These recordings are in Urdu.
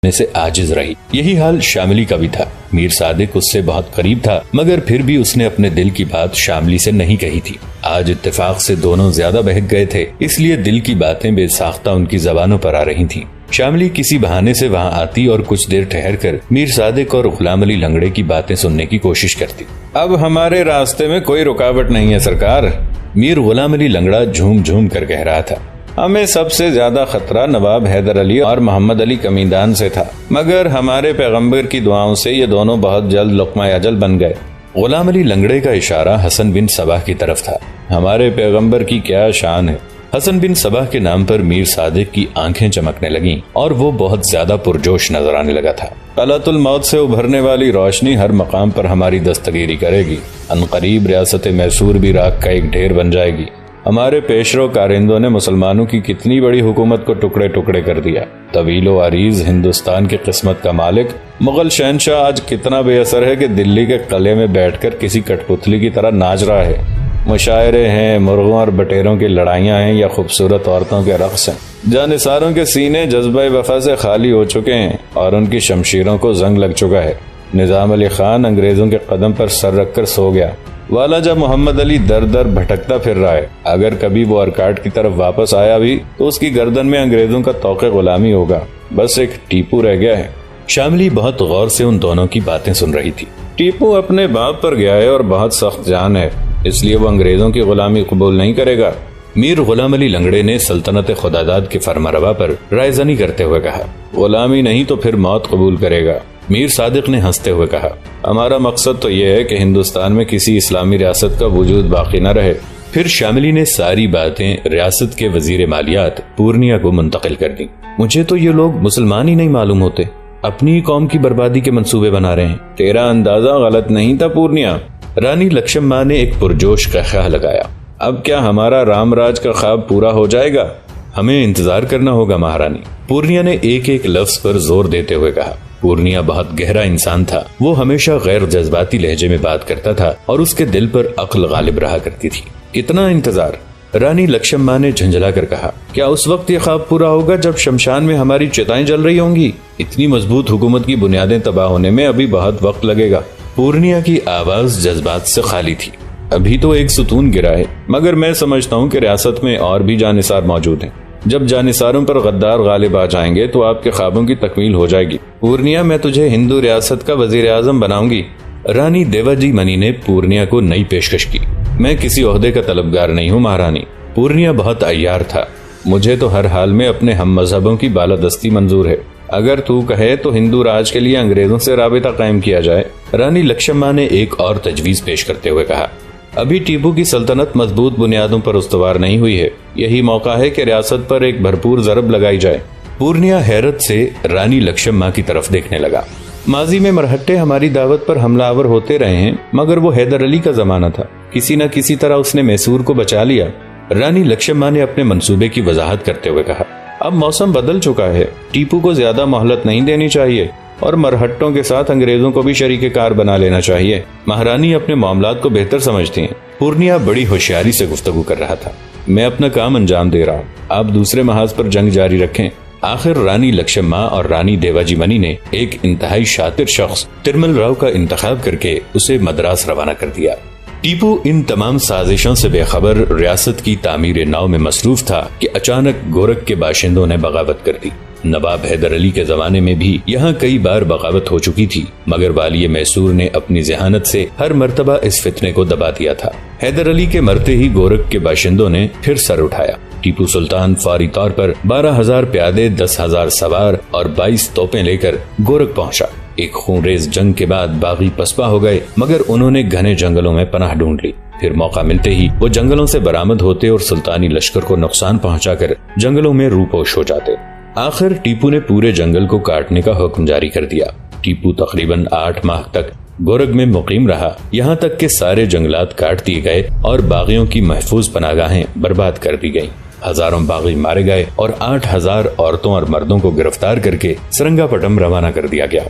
میں سے عاجز رہی۔ یہی حال شاملی کا بھی تھا۔ میر صادق اس سے بہت قریب تھا، مگر پھر بھی اس نے اپنے دل کی بات شاملی سے نہیں کہی تھی۔ آج اتفاق سے دونوں زیادہ بہک گئے تھے، اس لیے دل کی باتیں بے ساختہ ان کی زبانوں پر آ رہی تھیں۔ شاملی کسی بہانے سے وہاں آتی اور کچھ دیر ٹھہر کر میر صادق اور غلام علی لنگڑے کی باتیں سننے کی کوشش کرتی۔ اب ہمارے راستے میں کوئی رکاوٹ نہیں ہے سرکار، میر غلام علی لنگڑا جھوم جھوم کر کہہ رہا تھا۔ ہمیں سب سے زیادہ خطرہ نواب حیدر علی اور محمد علی کمیندان سے تھا، مگر ہمارے پیغمبر کی دعاؤں سے یہ دونوں بہت جلد لقمہ اجل بن گئے۔ غلام علی لنگڑے کا اشارہ حسن بن صباح کی طرف تھا۔ ہمارے پیغمبر کی کیا شان ہے۔ حسن بن صباح کے نام پر میر صادق کی آنکھیں چمکنے لگیں اور وہ بہت زیادہ پرجوش نظر آنے لگا تھا۔ قلعۃ الموت سے ابھرنے والی روشنی ہر مقام پر ہماری دستگیری کرے گی۔ عنقریب ریاست میسور بھی راکھ کا ایک ڈھیر بن جائے گی۔ ہمارے پیشرو کارندوں نے مسلمانوں کی کتنی بڑی حکومت کو ٹکڑے ٹکڑے کر دیا۔ طویل و عریض ہندوستان کی قسمت کا مالک مغل شہنشاہ آج کتنا بے اثر ہے کہ دلی کے قلعے میں بیٹھ کر کسی کٹ پتلی کی طرح ناچ رہا ہے۔ مشاعرے ہیں، مرغوں اور بٹیروں کی لڑائیاں ہیں یا خوبصورت عورتوں کے رقص ہیں۔ جانثاروں کے سینے جذبہ وفا سے خالی ہو چکے ہیں اور ان کی شمشیروں کو زنگ لگ چکا ہے۔ نظام علی خان انگریزوں کے قدم پر سر رکھ کر سو گیا۔ والاجہ محمد علی در در بھٹکتا پھر رہا ہے۔ اگر کبھی وہ ارکاٹ کی طرف واپس آیا بھی تو اس کی گردن میں انگریزوں کا طوق غلامی ہوگا۔ بس ایک ٹیپو رہ گیا ہے۔ شاملی بہت غور سے ان دونوں کی باتیں سن رہی تھی۔ ٹیپو اپنے باپ پر گیا ہے اور بہت سخت جان ہے، اس لیے وہ انگریزوں کی غلامی قبول نہیں کرے گا۔ میر غلام علی لنگڑے نے سلطنت خداداد کے فرمانروا پر رائے زنی کرتے ہوئے کہا، غلامی نہیں تو پھر موت قبول کرے گا۔ میر صادق نے ہنستے ہوئے کہا، ہمارا مقصد تو یہ ہے کہ ہندوستان میں کسی اسلامی ریاست کا وجود باقی نہ رہے۔ پھر شاملی نے ساری باتیں ریاست کے وزیر مالیات پورنیا کو منتقل کر دی۔ مجھے تو یہ لوگ مسلمان ہی نہیں معلوم ہوتے، اپنی قوم کی بربادی کے منصوبے بنا رہے ہیں۔ تیرا اندازہ غلط نہیں تھا پورنیا، رانی لکشماں نے ایک پرجوش قہقہہ لگایا۔ اب کیا ہمارا رام راج کا خواب پورا ہو جائے گا؟ ہمیں انتظار کرنا ہوگا مہارانی، پورنیا نے ایک ایک لفظ پر زور دیتے ہوئے کہا۔ پورنیا بہت گہرا انسان تھا، وہ ہمیشہ غیر جذباتی لہجے میں بات کرتا تھا اور اس کے دل پر عقل غالب رہا کرتی تھی۔ کتنا انتظار؟ رانی لکشماں نے جھنجھلا کر کہا، کیا اس وقت یہ خواب پورا ہوگا جب شمشان میں ہماری چتائیں جل رہی ہوں گی؟ اتنی مضبوط حکومت کی بنیادیں تباہ ہونے میں ابھی بہت وقت لگے گا۔ پورنیا کی آواز جذبات سے خالی تھی۔ ابھی تو ایک ستون گرا ہے، مگر میں سمجھتا ہوں کہ ریاست میں اور بھی جانثار موجود ہیں۔ جب جانثاروں پر غدار غالب آ جائیں گے تو آپ کے خوابوں کی تکمیل ہو جائے گی۔ پورنیا، میں تجھے ہندو ریاست کا وزیر اعظم بناؤں گی۔ رانی دیواجی منی نے پورنیا کو نئی پیشکش کی۔ میں کسی عہدے کا طلبگار نہیں ہوں مہارانی۔ پورنیا بہت عیار تھا۔ مجھے تو ہر حال میں اپنے ہم مذہبوں کی بالادستی منظور ہے۔ اگر تو کہے تو ہندو راج کے لیے انگریزوں سے رابطہ قائم کیا جائے۔ رانی لکشماں نے ایک اور تجویز پیش کرتے ہوئے کہا، ابھی ٹیپو کی سلطنت مضبوط بنیادوں پر استوار نہیں ہوئی ہے، یہی موقع ہے کہ ریاست پر ایک بھرپور ضرب لگائی جائے۔ پورنیا حیرت سے رانی لکشماں کی طرف دیکھنے لگا۔ ماضی میں مرہٹے ہماری دعوت پر حملہ آور ہوتے رہے ہیں، مگر وہ حیدر علی کا زمانہ تھا، کسی نہ کسی طرح اس نے میسور کو بچا لیا۔ رانی لکشماں نے اپنے منصوبے کی وضاحت کرتے ہوئے کہا، اب موسم بدل چکا ہے، ٹیپو کو زیادہ مہلت نہیں دینی چاہیے اور مرہٹوں کے ساتھ انگریزوں کو بھی شریک کار بنا لینا چاہیے۔ مہارانی اپنے معاملات کو بہتر سمجھتی ہیں۔ پورنیا بڑی ہوشیاری سے گفتگو کر رہا تھا۔ میں اپنا کام انجام دے رہا ہوں، آپ دوسرے محاذ پر جنگ جاری رکھیں۔ آخر رانی لکشماں اور رانی دیواجی منی نے ایک انتہائی شاطر شخص ترمل راؤ کا انتخاب کر کے اسے مدراس روانہ کر دیا۔ ٹیپو ان تمام سازشوں سے بے خبر ریاست کی تعمیر نو میں مصروف تھا کہ اچانک گورکھ کے باشندوں نے بغاوت کر دی۔ نواب حیدر علی کے زمانے میں بھی یہاں کئی بار بغاوت ہو چکی تھی، مگر والی میسور نے اپنی ذہانت سے ہر مرتبہ اس فتنے کو دبا دیا تھا۔ حیدر علی کے مرتے ہی گورکھ کے باشندوں نے پھر سر اٹھایا۔ ٹیپو سلطان فوری طور پر 12,000 پیادے، 10,000 سوار اور 22 توپیں لے کر گورکھ پہنچا۔ ایک خونریز جنگ کے بعد باغی پسپا ہو گئے، مگر انہوں نے گھنے جنگلوں میں پناہ ڈھونڈ لی۔ پھر موقع ملتے ہی وہ جنگلوں سے برآمد ہوتے اور سلطانی لشکر کو نقصان پہنچا کر جنگلوں میں روپوش ہو جاتے۔ آخر ٹیپو نے پورے جنگل کو کاٹنے کا حکم جاری کر دیا۔ ٹیپو تقریباً 8 ماہ تک گورکھ میں مقیم رہا، یہاں تک کہ سارے جنگلات کاٹ دیے گئے اور باغیوں کی محفوظ پناہگاہیں برباد کر دی گئیں۔ ہزاروں باغی مارے گئے اور 8,000 عورتوں اور مردوں کو گرفتار کر کے سرنگا پٹم روانہ کر دیا گیا۔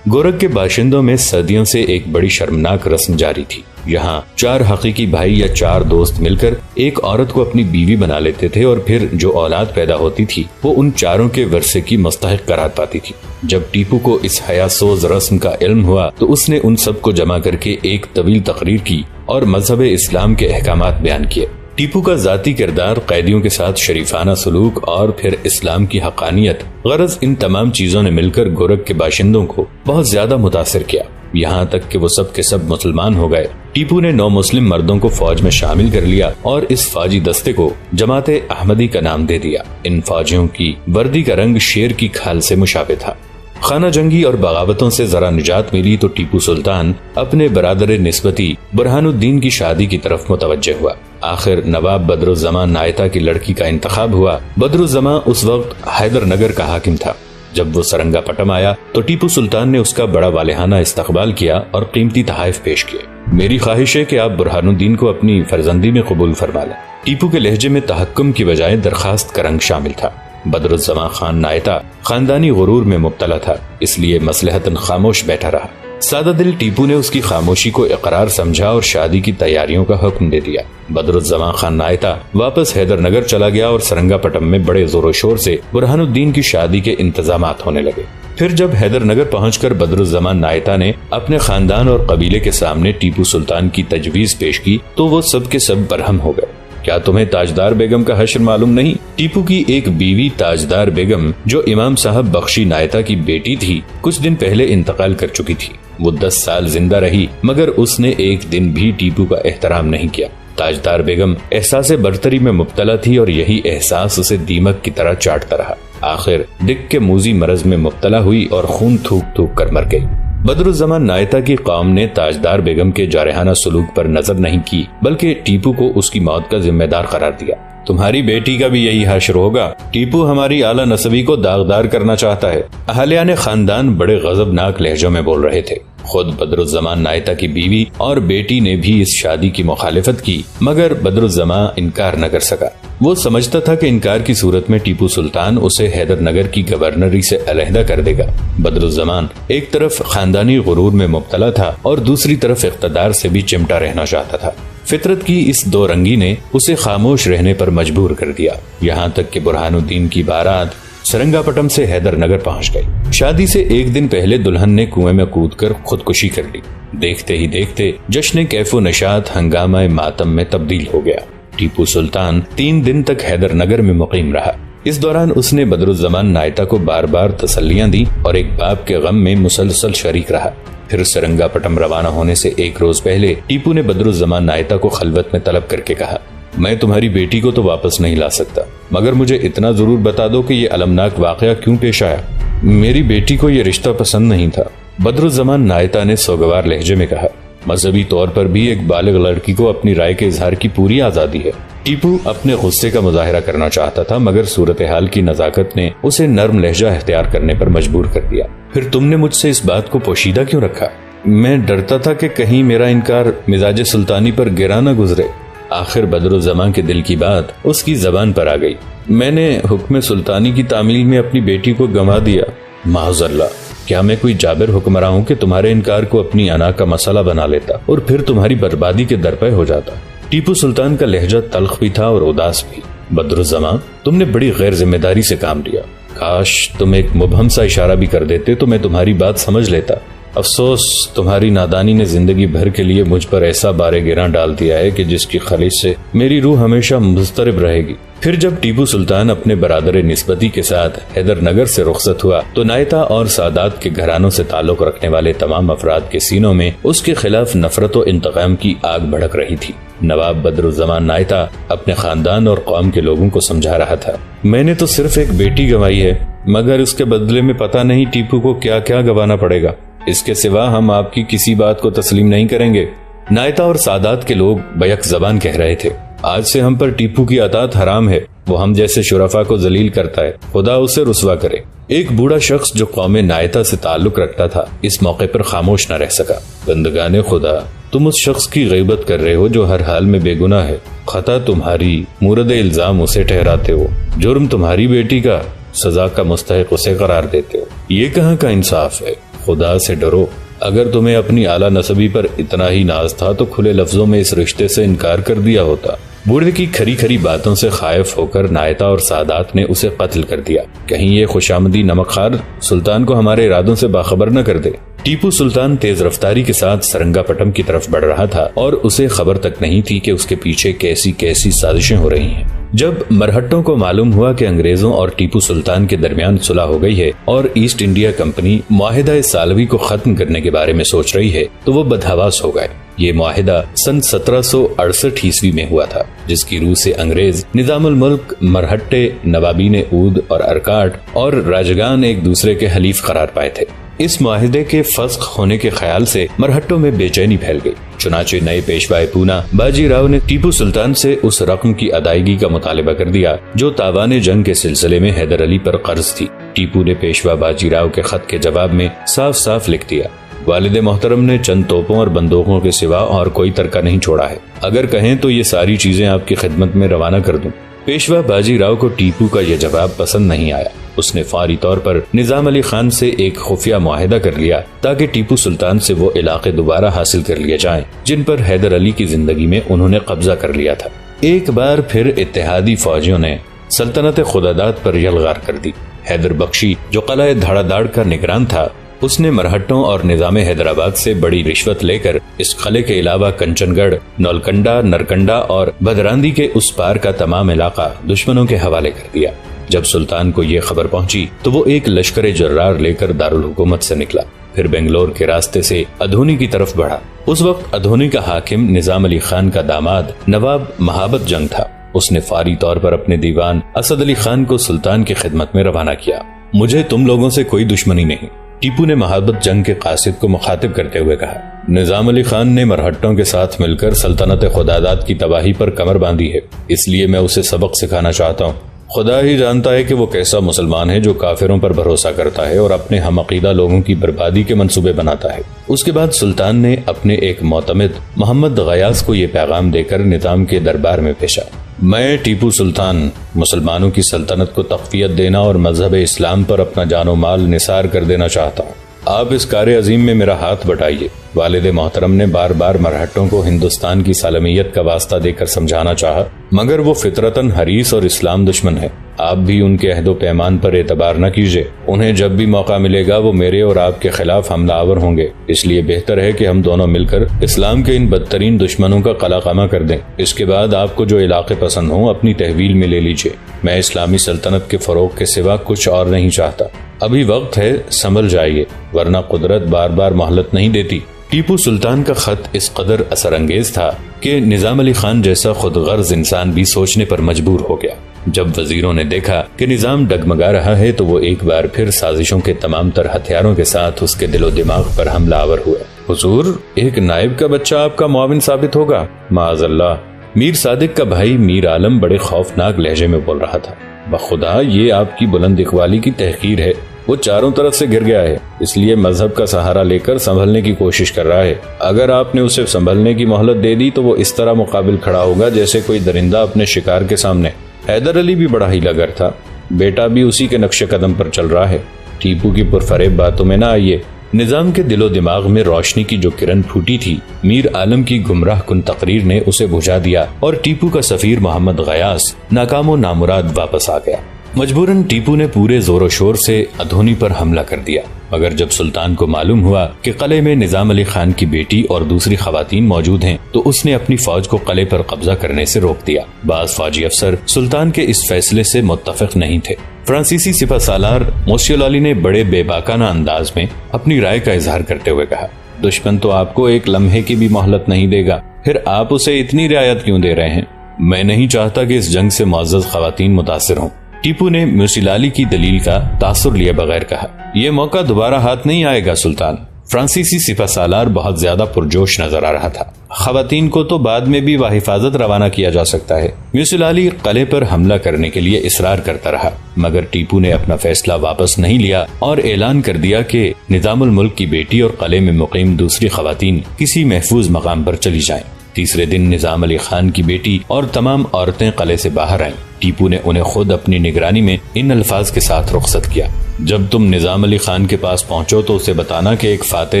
گورکھ کے باشندوں میں صدیوں سے ایک بڑی شرمناک رسم جاری تھی۔ یہاں 4 حقیقی بھائی یا 4 دوست مل کر ایک عورت کو اپنی بیوی بنا لیتے تھے اور پھر جو اولاد پیدا ہوتی تھی وہ ان چاروں کے ورثے کی مستحق قرار پاتی تھی۔ جب ٹیپو کو اس حیا سوز رسم کا علم ہوا تو اس نے ان سب کو جمع کر کے ایک طویل تقریر کی اور مذہب اسلام کے احکامات بیان کیے۔ ٹیپو کا ذاتی کردار، قیدیوں کے ساتھ شریفانہ سلوک اور پھر اسلام کی حقانیت، غرض ان تمام چیزوں نے مل کر گورکھ کے باشندوں کو بہت زیادہ متاثر کیا، یہاں تک کہ وہ سب کے سب مسلمان ہو گئے۔ ٹیپو نے 9 مسلم مردوں کو فوج میں شامل کر لیا اور اس فوجی دستے کو جماعت احمدی کا نام دے دیا۔ ان فوجیوں کی وردی کا رنگ شیر کی کھال سے مشابہ تھا۔ خانہ جنگی اور بغاوتوں سے ذرا نجات ملی تو ٹیپو سلطان اپنے برادر نسبتی برہان الدین کی شادی کی طرف متوجہ ہوا۔ آخر نواب بدر الزمان نائتا کی لڑکی کا انتخاب ہوا۔ بدر الزمان اس وقت حیدر نگر کا حاکم تھا۔ جب وہ سرنگا پٹم آیا تو ٹیپو سلطان نے اس کا بڑا والہانہ استقبال کیا اور قیمتی تحائف پیش کیے۔ میری خواہش ہے کہ آپ برہان الدین کو اپنی فرزندی میں قبول فرما لیں۔ ٹیپو کے لہجے میں تحکم کی بجائے درخواست کا رنگ شامل تھا۔ بدر الزمان خان نائتا خاندانی غرور میں مبتلا تھا، اس لیے مصلحتاً خاموش بیٹھا رہا۔ سادہ دل ٹیپو نے اس کی خاموشی کو اقرار سمجھا اور شادی کی تیاریوں کا حکم دے دیا۔ بدر الزمان خان نائتا واپس حیدر نگر چلا گیا اور سرنگا پٹم میں بڑے زور و شور سے برہان الدین کی شادی کے انتظامات ہونے لگے۔ پھر جب حیدر نگر پہنچ کر بدر الزمان نائتا نے اپنے خاندان اور قبیلے کے سامنے ٹیپو سلطان کی تجویز پیش کی تو وہ سب کے سب برہم ہو گئے۔ کیا تمہیں تاجدار بیگم کا حشر معلوم نہیں؟ ٹیپو کی ایک بیوی تاجدار بیگم جو امام صاحب بخشی نائتا کی بیٹی تھی، کچھ دن پہلے انتقال کر چکی تھی۔ وہ 10 سال زندہ رہی مگر اس نے ایک دن بھی ٹیپو کا احترام نہیں کیا۔ تاجدار بیگم احساس برتری میں مبتلا تھی اور یہی احساس اسے دیمک کی طرح چاٹتا رہا۔ آخر دک کے موذی مرض میں مبتلا ہوئی اور خون تھوک تھوک کر مر گئی۔ بدر الزمان نائتا کی قوم نے تاجدار بیگم کے جارحانہ سلوک پر نظر نہیں کی بلکہ ٹیپو کو اس کی موت کا ذمہ دار قرار دیا۔ تمہاری بیٹی کا بھی یہی حشر ہوگا۔ ٹیپو ہماری اعلیٰ نسبی کو داغدار کرنا چاہتا ہے۔ اہلیان خاندان بڑے غضبناک لہجوں میں بول رہے تھے۔ خود بدر الزمان نائتا کی بیوی اور بیٹی نے بھی اس شادی کی مخالفت کی مگر بدر الزمان انکار نہ کر سکا۔ وہ سمجھتا تھا کہ انکار کی صورت میں ٹیپو سلطان اسے حیدر نگر کی گورنری سے علیحدہ کر دے گا۔ بدر الزمان ایک طرف خاندانی غرور میں مبتلا تھا اور دوسری طرف اقتدار سے بھی چمٹا رہنا چاہتا تھا۔ فطرت کی اس دو رنگی نے اسے خاموش رہنے پر مجبور کر دیا، یہاں تک کہ برہان الدین کی بارات سرنگا پٹم سے حیدر نگر پہنچ گئی۔ شادی سے ایک دن پہلے دلہن نے کنویں میں کود کر خودکشی کر لی۔ دیکھتے ہی دیکھتے جشن کیف و نشاط ہنگامہ ماتم میں تبدیل ہو گیا۔ ٹیپو سلطان 3 دن تک حیدر نگر میں مقیم رہا۔ اس دوران اس نے بدر الزمان نائتا کو بار بار تسلیاں دی اور ایک باپ کے غم میں مسلسل شریک رہا۔ پھر سرنگا پٹم روانہ ہونے سے 1 روز پہلے ٹیپو نے بدر الزمان نائتا کو خلوت میں طلب کر کے کہا، میں تمہاری بیٹی کو تو واپس نہیں لا سکتا مگر مجھے اتنا ضرور بتا دو کہ یہ المناک واقعہ کیوں پیش آیا۔ میری بیٹی کو یہ رشتہ پسند نہیں تھا، بدر الزمان نائتا نے سوگوار لہجے میں کہا۔ مذہبی طور پر بھی ایک بالغ لڑکی کو اپنی رائے کے اظہار کی پوری آزادی ہے۔ ٹیپو اپنے غصے کا مظاہرہ کرنا چاہتا تھا مگر صورتحال کی نزاکت نے اسے نرم لہجہ اختیار کرنے پر مجبور کر دیا۔ پھر تم نے مجھ سے اس بات کو پوشیدہ کیوں رکھا؟ میں ڈرتا تھا کہ کہیں میرا انکار مزاج سلطانی پر گرا نہ گزرے۔ آخر بدر الزمان کے دل کی بات اس کی زبان پر آ گئی۔ میں نے حکم سلطانی کی تعمیل میں اپنی بیٹی کو گنوا دیا۔ معاذ اللہ، کیا میں کوئی جابر حکمراں ہوں کہ تمہارے انکار کو اپنی انا کا مسئلہ بنا لیتا اور پھر تمہاری بربادی کے درپے ہو جاتا؟ ٹیپو سلطان کا لہجہ تلخ بھی تھا اور اداس بھی۔ بدر الزمان، تم نے بڑی غیر ذمہ داری سے کام لیا۔ کاش تم ایک مبہم سا اشارہ بھی کر دیتے تو میں تمہاری بات سمجھ لیتا۔ افسوس تمہاری نادانی نے زندگی بھر کے لیے مجھ پر ایسا بارے گراں ڈال دیا ہے کہ جس کی خلیج سے میری روح ہمیشہ مضطرب رہے گی۔ پھر جب ٹیپو سلطان اپنے برادر نسبتی کے ساتھ حیدر نگر سے رخصت ہوا تو نائتا اور سادات کے گھرانوں سے تعلق رکھنے والے تمام افراد کے سینوں میں اس کے خلاف نفرت و انتقام کی آگ بھڑک رہی تھی۔ نواب بدر الزمان نائتا اپنے خاندان اور قوم کے لوگوں کو سمجھا رہا تھا، میں نے تو صرف ایک بیٹی گنوائی ہے مگر اس کے بدلے میں پتہ نہیں ٹیپو کو کیا کیا گنوانا پڑے گا۔ اس کے سوا ہم آپ کی کسی بات کو تسلیم نہیں کریں گے۔ نائتا اور سادات کے لوگ بیک زبان کہہ رہے تھے، آج سے ہم پر ٹیپو کی اطاعت حرام ہے، وہ ہم جیسے شرفا کو ذلیل کرتا ہے، خدا اسے رسوا کرے۔ ایک بوڑھا شخص جو قوم نائتا سے تعلق رکھتا تھا اس موقع پر خاموش نہ رہ سکا۔ بندگان خدا، تم اس شخص کی غیبت کر رہے ہو جو ہر حال میں بے گناہ ہے، خطا تمہاری، مورد الزام اسے ٹھہراتے ہو، جرم تمہاری بیٹی کا، سزا کا مستحق اسے قرار دیتے ہو۔ یہ کہاں کا انصاف ہے؟ خدا سے ڈرو، اگر تمہیں اپنی اعلیٰ نسبی پر اتنا ہی ناز تھا تو کھلے لفظوں میں اس رشتے سے انکار کر دیا ہوتا۔ بوڑھے کی کھری کھری باتوں سے خائف ہو کر نائتا اور سادات نے اسے قتل کر دیا، کہیں یہ خوشامدی نمک خوار سلطان کو ہمارے ارادوں سے باخبر نہ کر دے۔ ٹیپو سلطان تیز رفتاری کے ساتھ سرنگا پٹم کی طرف بڑھ رہا تھا اور اسے خبر تک نہیں تھی کہ اس کے پیچھے کیسی کیسی سازشیں ہو رہی ہیں۔ جب مرہٹوں کو معلوم ہوا کہ انگریزوں اور ٹیپو سلطان کے درمیان صلح ہو گئی ہے اور ایسٹ انڈیا کمپنی معاہدہ سالوی کو ختم کرنے کے بارے میں سوچ رہی ہے تو وہ بدحواس ہو گئے۔ یہ معاہدہ سن 1768 عیسوی میں ہوا تھا، جس کی روح سے انگریز نظام الملک، مرہٹے، نوابین اود اور ارکاٹ اور راجگان ایک دوسرے کے حلیف قرار پائے تھے۔ اس معاہدے کے فسخ ہونے کے خیال سے مرہٹوں میں بے چینی پھیل گئی، چنانچہ نئے پیشوائے پونا باجی راؤ نے ٹیپو سلطان سے اس رقم کی ادائیگی کا مطالبہ کر دیا جو تاوان جنگ کے سلسلے میں حیدر علی پر قرض تھی۔ ٹیپو نے پیشوا باجی راؤ کے خط کے جواب میں صاف صاف لکھ دیا، والد محترم نے چند توپوں اور بندوقوں کے سوا اور کوئی ترکہ نہیں چھوڑا ہے، اگر کہیں تو یہ ساری چیزیں آپ کی خدمت میں روانہ کر دوں۔ پیشوا باجی راؤ کو ٹیپو کا یہ جواب پسند نہیں آیا۔ اس نے فوری طور پر نظام علی خان سے ایک خفیہ معاہدہ کر لیا تاکہ ٹیپو سلطان سے وہ علاقے دوبارہ حاصل کر لیے جائیں جن پر حیدر علی کی زندگی میں انہوں نے قبضہ کر لیا تھا۔ ایک بار پھر اتحادی فوجیوں نے سلطنت خداداد پر یلغار کر دی۔ حیدر بخشی جو قلعہ دھاڑا داڑ کا نگران تھا، اس نے مرہٹوں اور نظام حیدرآباد سے بڑی رشوت لے کر اس قلعے کے علاوہ کنچن گڑھ، نولکنڈا، نرکنڈا اور بدراندی کے اس پار کا تمام علاقہ دشمنوں کے حوالے کر دیا۔ جب سلطان کو یہ خبر پہنچی تو وہ ایک لشکر جرار لے کر دارالحکومت سے نکلا، پھر بنگلور کے راستے سے ادھونی کی طرف بڑھا۔ اس وقت ادھونی کا حاکم نظام علی خان کا داماد نواب مہابت جنگ تھا۔ اس نے فوری طور پر اپنے دیوان اسد علی خان کو سلطان کی خدمت میں روانہ کیا۔ مجھے تم لوگوں سے کوئی دشمنی نہیں، ٹیپو نے مہابت جنگ کے قاصد کو مخاطب کرتے ہوئے کہا۔ نظام علی خان نے مرہٹوں کے ساتھ مل کر سلطنت خداداد کی تباہی پر کمر باندھی ہے، اس لیے میں اسے سبق سکھانا چاہتا ہوں۔ خدا ہی جانتا ہے کہ وہ کیسا مسلمان ہے جو کافروں پر بھروسہ کرتا ہے اور اپنے ہم عقیدہ لوگوں کی بربادی کے منصوبے بناتا ہے۔ اس کے بعد سلطان نے اپنے ایک معتمد محمد غیاث کو یہ پیغام دے کر نظام کے دربار میں پیشا۔ میں ٹیپو سلطان مسلمانوں کی سلطنت کو تقویت دینا اور مذہب اسلام پر اپنا جان و مال نثار کر دینا چاہتا ہوں، آپ اس کار عظیم میں میرا ہاتھ بٹائیے۔ والد محترم نے بار بار مرہٹوں کو ہندوستان کی سالمیت کا واسطہ دے کر سمجھانا چاہا، مگر وہ فطرتاً حریص اور اسلام دشمن ہے۔ آپ بھی ان کے عہد و پیمان پر اعتبار نہ کیجیے، انہیں جب بھی موقع ملے گا وہ میرے اور آپ کے خلاف حملہ آور ہوں گے، اس لیے بہتر ہے کہ ہم دونوں مل کر اسلام کے ان بدترین دشمنوں کا قلع قمع کر دیں۔ اس کے بعد آپ کو جو علاقے پسند ہوں اپنی تحویل میں لے لیجیے، میں اسلامی سلطنت کے فروغ کے سوا کچھ اور نہیں چاہتا۔ ابھی وقت ہے، سنبھل جائیے، ورنہ قدرت بار بار مہلت نہیں دیتی۔ ٹیپو سلطان کا خط اس قدر اثر انگیز تھا کہ نظام علی خان جیسا خود غرض انسان بھی سوچنے پر مجبور ہو گیا۔ جب وزیروں نے دیکھا کہ نظام ڈگمگا رہا ہے تو وہ ایک بار پھر سازشوں کے تمام تر ہتھیاروں کے ساتھ اس کے دل و دماغ پر حملہ آور ہوئے۔ حضور، ایک نائب کا بچہ آپ کا معاون ثابت ہوگا؟ معاذ اللہ۔ میر صادق کا بھائی میر عالم بڑے خوفناک لہجے میں بول رہا تھا۔ بخدا یہ آپ کی بلند اقبالی کی تحقیر ہے، وہ چاروں طرف سے گر گیا ہے، اس لیے مذہب کا سہارا لے کر سنبھلنے کی کوشش کر رہا ہے۔ اگر آپ نے اسے سنبھلنے کی مہلت دے دی تو وہ اس طرح مقابل کھڑا ہوگا جیسے کوئی درندہ اپنے شکار کے سامنے۔ حیدر علی بھی بڑا ہیلا گر تھا، بیٹا بھی اسی کے نقش قدم پر چل رہا ہے۔ ٹیپو کی پرفریب باتوں میں نہ آئیے۔ نظام کے دل و دماغ میں روشنی کی جو کرن پھوٹی تھی، میر عالم کی گمراہ کن تقریر نے اسے بجھا دیا اور ٹیپو کا سفیر محمد غیاث ناکام و نامراد واپس آ گیا۔ مجبوراً ٹیپو نے پورے زور و شور سے ادھونی پر حملہ کر دیا، مگر جب سلطان کو معلوم ہوا کہ قلعے میں نظام علی خان کی بیٹی اور دوسری خواتین موجود ہیں تو اس نے اپنی فوج کو قلعے پر قبضہ کرنے سے روک دیا۔ بعض فوجی افسر سلطان کے اس فیصلے سے متفق نہیں تھے۔ فرانسیسی سپہ سالار موسیولالی نے بڑے بے باکانہ انداز میں اپنی رائے کا اظہار کرتے ہوئے کہا، دشمن تو آپ کو ایک لمحے کی بھی مہلت نہیں دے گا، پھر آپ اسے اتنی رعایت کیوں دے رہے ہیں؟ میں نہیں چاہتا کہ اس جنگ سے معزز خواتین متاثر ہوں۔ ٹیپو نے موسیولالی کی دلیل کا تاثر لیے بغیر کہا، یہ موقع دوبارہ ہاتھ نہیں آئے گا سلطان۔ فرانسیسی سپہ سالار بہت زیادہ پرجوش نظر آ رہا تھا۔ خواتین کو تو بعد میں بھی بحفاظت روانہ کیا جا سکتا ہے۔ موسیولالی قلعے پر حملہ کرنے کے لیے اصرار کرتا رہا، مگر ٹیپو نے اپنا فیصلہ واپس نہیں لیا اور اعلان کر دیا کہ نظام الملک کی بیٹی اور قلعے میں مقیم دوسری خواتین کسی محفوظ مقام پر چلی جائیں۔ تیسرے دن نظام علی خان کی بیٹی اور تمام عورتیں قلعے سے باہر آئیں۔ ٹیپو نے انہیں خود اپنی نگرانی میں ان الفاظ کے ساتھ رخصت کیا: جب تم نظام علی خان کے پاس پہنچو تو اسے بتانا کہ ایک فاتح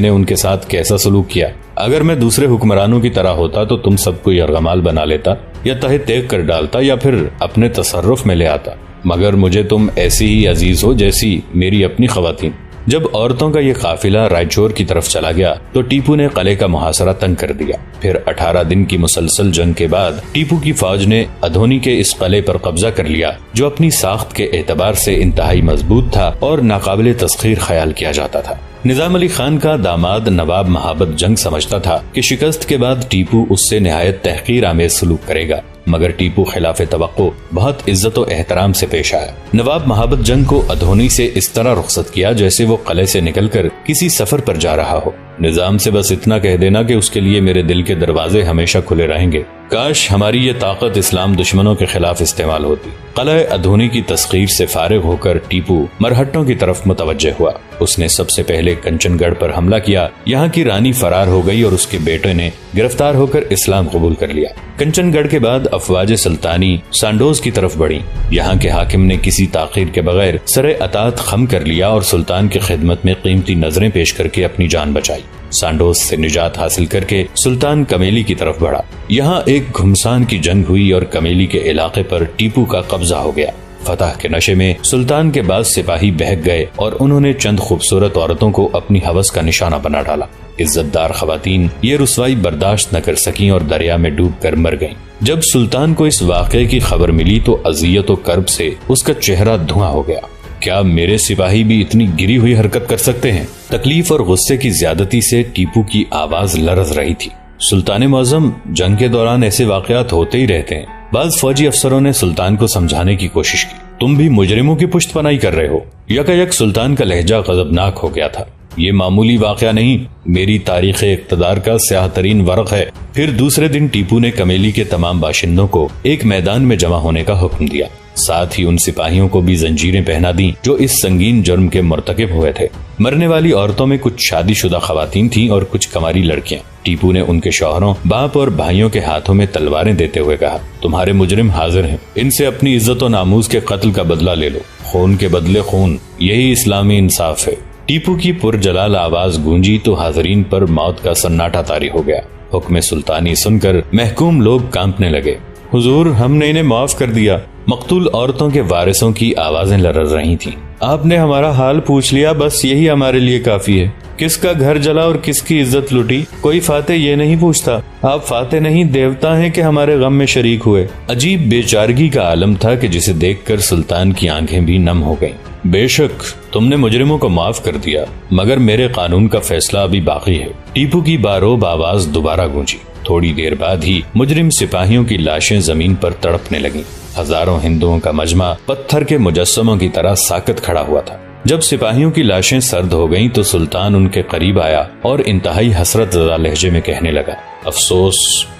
نے ان کے ساتھ کیسا سلوک کیا۔ اگر میں دوسرے حکمرانوں کی طرح ہوتا تو تم سب کو یرغمال بنا لیتا یا تہہ تیغ کر ڈالتا یا پھر اپنے تصرف میں لے آتا، مگر مجھے تم ایسی ہی عزیز ہو جیسی میری اپنی خواتین۔ جب عورتوں کا یہ قافلہ رائچور کی طرف چلا گیا تو ٹیپو نے قلعے کا محاصرہ تنگ کر دیا۔ پھر 18 دن کی مسلسل جنگ کے بعد ٹیپو کی فوج نے ادھونی کے اس قلعے پر قبضہ کر لیا، جو اپنی ساخت کے اعتبار سے انتہائی مضبوط تھا اور ناقابل تسخیر خیال کیا جاتا تھا۔ نظام علی خان کا داماد نواب مہابت جنگ سمجھتا تھا کہ شکست کے بعد ٹیپو اس سے نہایت تحقیر آمیز سلوک کرے گا، مگر ٹیپو خلاف توقع بہت عزت و احترام سے پیش آیا۔ نواب مہابت جنگ کو ادھونی سے اس طرح رخصت کیا جیسے وہ قلعے سے نکل کر کسی سفر پر جا رہا ہو۔ نظام سے بس اتنا کہہ دینا کہ اس کے لیے میرے دل کے دروازے ہمیشہ کھلے رہیں گے۔ کاش ہماری یہ طاقت اسلام دشمنوں کے خلاف استعمال ہوتی۔ قلعہ ادھونی کی تسخیر سے فارغ ہو کر ٹیپو مرہٹوں کی طرف متوجہ ہوا۔ اس نے سب سے پہلے کنچن گڑھ پر حملہ کیا۔ یہاں کی رانی فرار ہو گئی اور اس کے بیٹے نے گرفتار ہو کر اسلام قبول کر لیا۔ کنچن گڑھ کے بعد افواج سلطانی سانڈوز کی طرف بڑھی۔ یہاں کے حاکم نے کسی تاخیر کے بغیر سر اطاعت خم کر لیا اور سلطان کی خدمت میں قیمتی نظریں پیش کر کے اپنی جان بچائی۔ سانڈوز سے نجات حاصل کر کے سلطان کمیلی کی طرف بڑھا۔ یہاں ایک گھمسان کی جنگ ہوئی اور کمیلی کے علاقے پر ٹیپو کا قبضہ ہو گیا۔ فتح کے نشے میں سلطان کے بعض سپاہی بہک گئے اور انہوں نے چند خوبصورت عورتوں کو اپنی ہوس کا نشانہ بنا ڈالا۔ عزت دار خواتین یہ رسوائی برداشت نہ کر سکیں اور دریا میں ڈوب کر مر گئیں۔ جب سلطان کو اس واقعے کی خبر ملی تو اذیت و کرب سے اس کا چہرہ دھواں ہو گیا۔ کیا میرے سپاہی بھی اتنی گری ہوئی حرکت کر سکتے ہیں؟ تکلیف اور غصے کی زیادتی سے ٹیپو کی آواز لرز رہی تھی۔ سلطان معظم، جنگ کے دوران ایسے واقعات ہوتے ہی رہتے ہیں۔ بعض فوجی افسروں نے سلطان کو سمجھانے کی کوشش کی۔ تم بھی مجرموں کی پشت پناہی کر رہے ہو۔ یکایک سلطان کا لہجہ غضبناک ہو گیا تھا۔ یہ معمولی واقعہ نہیں، میری تاریخ اقتدار کا سیاہ ترین ورق ہے۔ پھر دوسرے دن ٹیپو نے کمیلی کے تمام باشندوں کو ایک میدان میں جمع ہونے کا حکم دیا۔ ساتھ ہی ان سپاہیوں کو بھی زنجیریں پہنا دیں جو اس سنگین جرم کے مرتکب ہوئے تھے۔ مرنے والی عورتوں میں کچھ شادی شدہ خواتین تھیں اور کچھ کنواری لڑکیاں۔ ٹیپو نے ان کے شوہروں، باپ اور بھائیوں کے ہاتھوں میں تلواریں دیتے ہوئے کہا: تمہارے مجرم حاضر ہیں، ان سے اپنی عزت و ناموس کے قتل کا بدلہ لے لو۔ خون کے بدلے خون، یہی اسلامی انصاف ہے۔ ٹیپو کی پرجلال آواز گونجی تو حاضرین پر موت کا سناٹا طاری ہو گیا۔ حکم سلطانی سن کر محکوم لوگ کانپنے لگے۔ حضور، ہم نے انہیں معاف کر دیا۔ مقتول عورتوں کے وارثوں کی آوازیں لرز رہی تھیں۔ آپ نے ہمارا حال پوچھ لیا، بس یہی ہمارے لیے کافی ہے۔ کس کا گھر جلا اور کس کی عزت لٹی، کوئی فاتح یہ نہیں پوچھتا۔ آپ فاتح نہیں، دیوتا ہیں کہ ہمارے غم میں شریک ہوئے۔ عجیب بے چارگی کا عالم تھا کہ جسے دیکھ کر سلطان کی آنکھیں بھی نم ہو گئیں۔ بے شک تم نے مجرموں کو معاف کر دیا، مگر میرے قانون کا فیصلہ ابھی باقی ہے۔ ٹیپو کی باروب آواز دوبارہ گونجی۔ تھوڑی دیر بعد ہی مجرم سپاہیوں کی لاشیں زمین پر تڑپنے لگیں۔ ہزاروں ہندوؤں کا مجمع پتھر کے مجسموں کی طرح ساکت کھڑا ہوا تھا۔ جب سپاہیوں کی لاشیں سرد ہو گئیں تو سلطان ان کے قریب آیا اور انتہائی حسرت زدہ لہجے میں کہنے لگا: افسوس،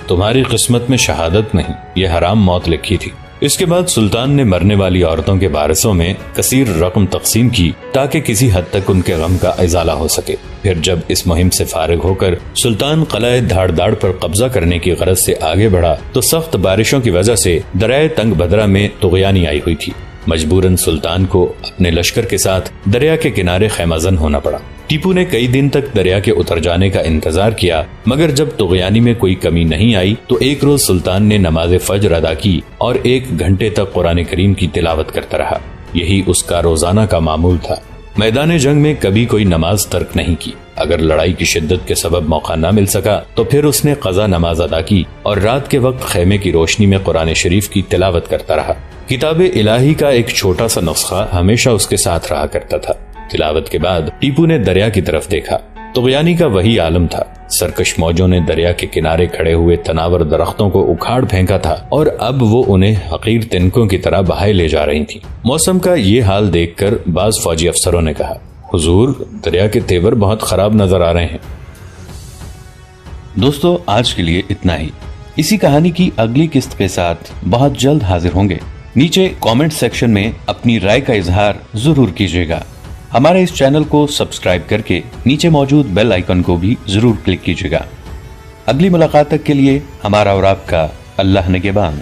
تمہاری قسمت میں شہادت نہیں، یہ حرام موت لکھی تھی۔ اس کے بعد سلطان نے مرنے والی عورتوں کے وارثوں میں کثیر رقم تقسیم کی تاکہ کسی حد تک ان کے غم کا ازالہ ہو سکے۔ پھر جب اس مہم سے فارغ ہو کر سلطان قلعہ دھاڑ دھاڑ پر قبضہ کرنے کی غرض سے آگے بڑھا تو سخت بارشوں کی وجہ سے دریائے تنگ بھدرا میں طغیانی آئی ہوئی تھی۔ مجبوراً سلطان کو اپنے لشکر کے ساتھ دریا کے کنارے خیمہ زن ہونا پڑا۔ ٹیپو نے کئی دن تک دریا کے اتر جانے کا انتظار کیا، مگر جب طغیانی میں کوئی کمی نہیں آئی تو ایک روز سلطان نے نماز فجر ادا کی اور 1 گھنٹے تک قرآن کریم کی تلاوت کرتا رہا۔ یہی اس کا روزانہ کا معمول تھا۔ میدان جنگ میں کبھی کوئی نماز ترک نہیں کی۔ اگر لڑائی کی شدت کے سبب موقع نہ مل سکا تو پھر اس نے قضا نماز ادا کی اور رات کے وقت خیمے کی روشنی میں قرآن شریف کی تلاوت کرتا رہا۔ کتاب الہی کا ایک چھوٹا سا نسخہ ہمیشہ اس کے ساتھ رہا کرتا تھا۔ تلاوت کے بعد ٹیپو نے دریا کی طرف دیکھا۔ طغیانی کا وہی عالم تھا۔ سرکش موجوں نے دریا کے کنارے کھڑے ہوئے تناور درختوں کو اکھاڑ پھینکا تھا اور اب وہ انہیں حقیر تنکوں کی طرح بہائے لے جا رہی تھی۔ موسم کا یہ حال دیکھ کر بعض فوجی افسروں نے کہا: حضور، دریا کے تیور بہت خراب نظر آ رہے ہیں۔ دوستو، آج کے لیے اتنا ہی۔ اسی کہانی کی اگلی قسط کے ساتھ بہت جلد حاضر ہوں گے۔ نیچے کامنٹ سیکشن میں اپنی رائے کا اظہار ضرور کیجیے گا۔ ہمارے اس چینل کو سبسکرائب کر کے نیچے موجود بیل آئیکن کو بھی ضرور کلک کیجیے گا۔ اگلی ملاقات تک کے لیے ہمارا اور آپ کا اللہ نگہبان۔